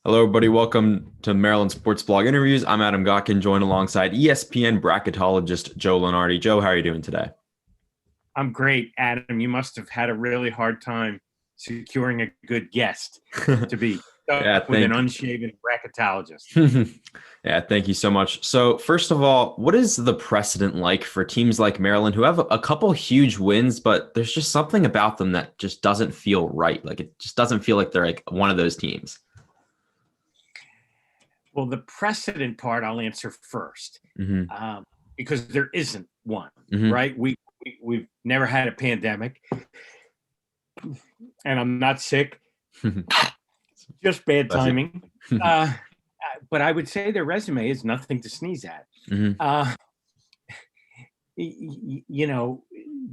Hello, everybody. Welcome to Maryland Sports Blog Interviews. I'm Adam Gotkin, joined alongside ESPN bracketologist Joe Lunardi. Joe, how are you doing today? I'm great, Adam. You must have had a really hard time securing a good guest to be Yeah, stuck with an thank unshaven bracketologist. yeah, thank you so much. So, first of all, what is the precedent like for teams like Maryland who have a couple huge wins, but there's just something about them that just doesn't feel right? Like it just doesn't feel like they're like one of those teams. Well, the precedent part I'll answer first, Hmm. um, because there isn't one, Hmm. right? We've never had a pandemic, and I'm not sick, just bad Bless you. timing. Uh, but I would say their resume is nothing to sneeze at. Hmm. Uh, you know,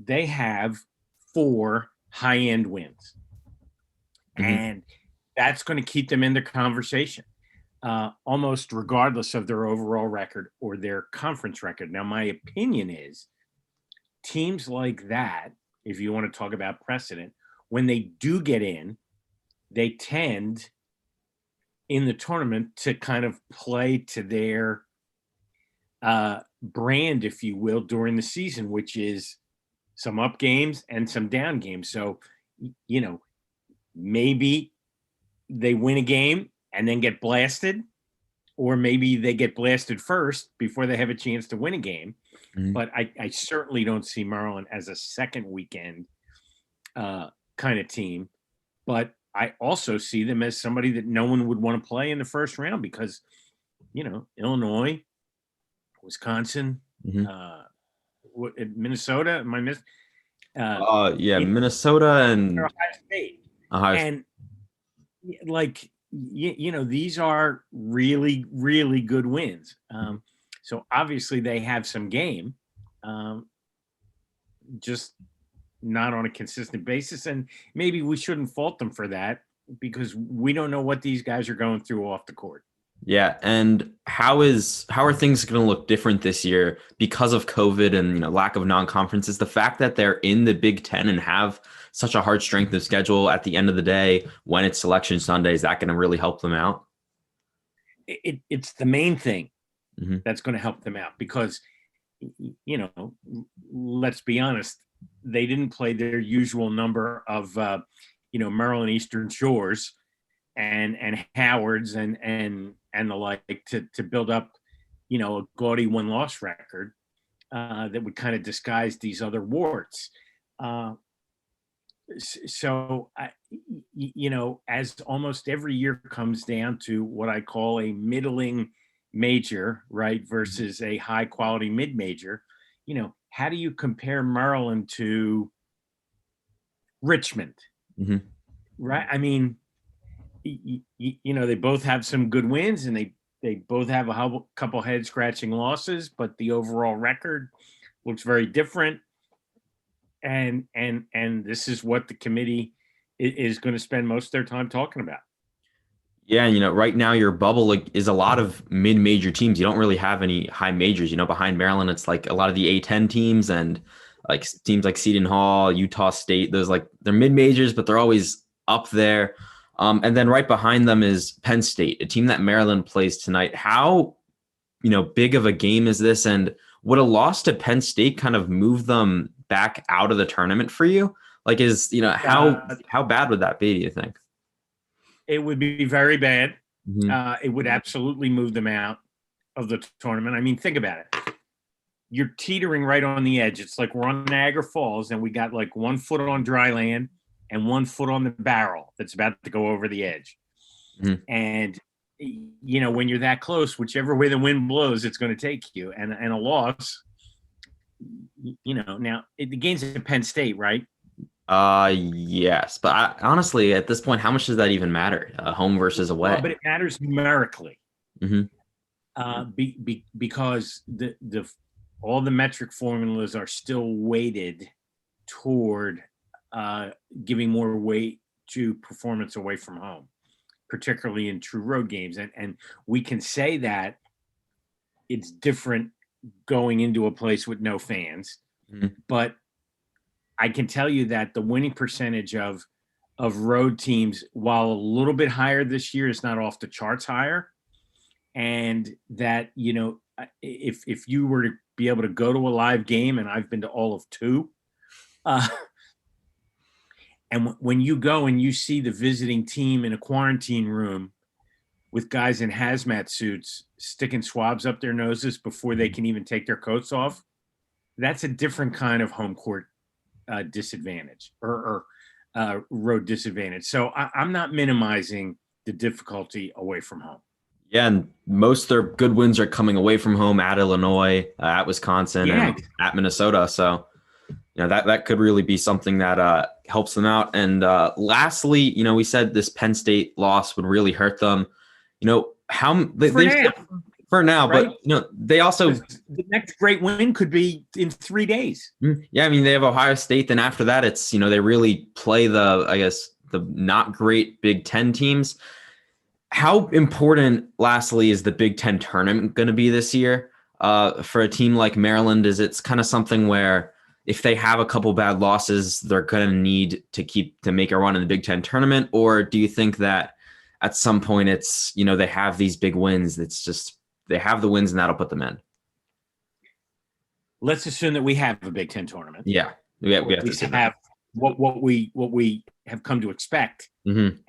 they have four high-end wins, Hmm. and that's going to keep them in the conversation, almost regardless of their overall record or their conference record. Now, my opinion is teams like that, if you want to talk about precedent, when they do get in, they tend in the tournament to kind of play to their brand, if you will, during the season, which is some up games and some down games. So, you know, maybe they win a game and then get blasted, or maybe they get blasted first before they have a chance to win a game. Hmm. But I certainly don't see Maryland as a second weekend kind of team. But I also see them as somebody that no one would want to play in the first round because, Illinois, Wisconsin, Hmm. uh, Minnesota, am I miss? Uh, Yeah, you know, Minnesota and Ohio State. Ohio. And like these are really really good wins, so obviously they have some game, um, just not on a consistent basis, and maybe we shouldn't fault them for that because we don't know what these guys are going through off the court. Yeah, and how are things going to look different this year because of COVID and lack of non-conferences? The fact that they're in the Big Ten and have such a hard strength of schedule at the end of the day when it's Selection Sunday, is that going to really help them out? It's the main thing Hmm. that's going to help them out because let's be honest, they didn't play their usual number of Maryland Eastern Shores and Howards and the like to build up, a gaudy win-loss record that would kind of disguise these other warts. Uh, so, as almost every year comes down to what I call a middling major, right, versus a high quality mid major, how do you compare Maryland to Richmond, Hmm. right? I mean, they both have some good wins and they both have a couple head scratching losses, but the overall record looks very different. And this is what the committee is going to spend most of their time talking about. Yeah, and right now your bubble is a lot of mid-major teams. You don't really have any high majors. Behind Maryland, it's like a lot of the A10 teams and like teams like Seton Hall, Utah State. Those like they're mid-majors, but they're always up there. And then right behind them is Penn State, a team that Maryland plays tonight. How, big of a game is this? And would a loss to Penn State kind of move them back out of the tournament for you? Like, Uh, how bad would that be, do you think? it would be very bad. Hmm. It would absolutely move them out of the tournament. I mean, think about it. You're teetering right on the edge. It's like we're on Niagara Falls and we got like 1 foot on dry land and 1 foot on the barrel that's about to go over the edge. Hmm. And when you're that close, whichever way the wind blows, it's going to take you. And a loss, now the game's at Penn State, right? Yes, but honestly, at this point, how much does that even matter? Home versus Well, away. but it matters numerically, Hmm. because the all the metric formulas are still weighted toward uh, giving more weight to performance away from home, particularly in true road games. And we can say that it's different going into a place with no fans, Hmm. but I can tell you that the winning percentage of of road teams, while a little bit higher this year, is not off the charts higher. And that, if you were to be able to go to a live game, and I've been to all of two, and when you go and you see the visiting team in a quarantine room with guys in hazmat suits sticking swabs up their noses before they can even take their coats off, that's a different kind of home court disadvantage or road disadvantage. So I'm not minimizing the difficulty away from home. Yeah, and most of their good wins are coming away from home at Illinois, at Wisconsin, and at Minnesota. So, that could really be something that helps them out. And lastly, we said this Penn State loss would really hurt them. For now, right? But they also, the next great win could be in 3 days. Yeah, I mean, they have Ohio State. Then after that, it's they really play the not great Big Ten teams. How important, lastly, is the Big Ten tournament going to be this year for a team like Maryland? Is it's kind of something where if they have a couple bad losses, they're going to need to make a run in the Big Ten tournament? Or do you think that at some point it's, they have these big wins, it's just they have the wins and that'll put them in? Let's assume that we have a Big Ten tournament. Yeah. We have to have what we have come to expect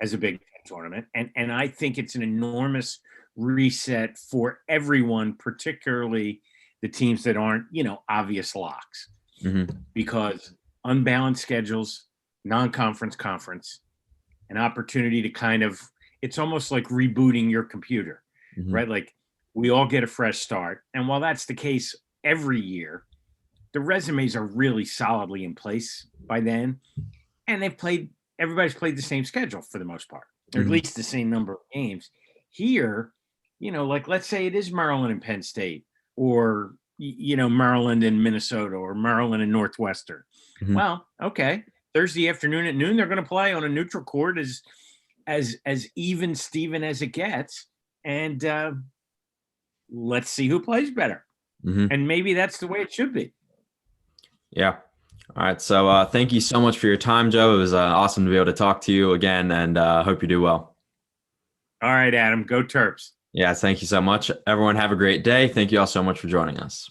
as a Big Ten tournament. And I think it's an enormous reset for everyone, particularly the teams that aren't, obvious locks, because unbalanced schedules, non-conference conference, an opportunity to it's almost like rebooting your computer, right? Like we all get a fresh start. And while that's the case every year, the resumes are really solidly in place by then. And everybody's played the same schedule for the most part, or at least the same number of games. Here, like let's say it is Maryland and Penn State, or, Maryland and Minnesota, or Maryland and Northwestern. Well, okay. Thursday afternoon at noon, they're going to play on a neutral court as even Steven as it gets. And let's see who plays better. And maybe that's the way it should be. Yeah. All right. So thank you so much for your time, Joe. It was awesome to be able to talk to you again, and hope you do well. All right, Adam. Go Terps. Yeah. Thank you so much. Everyone have a great day. Thank you all so much for joining us.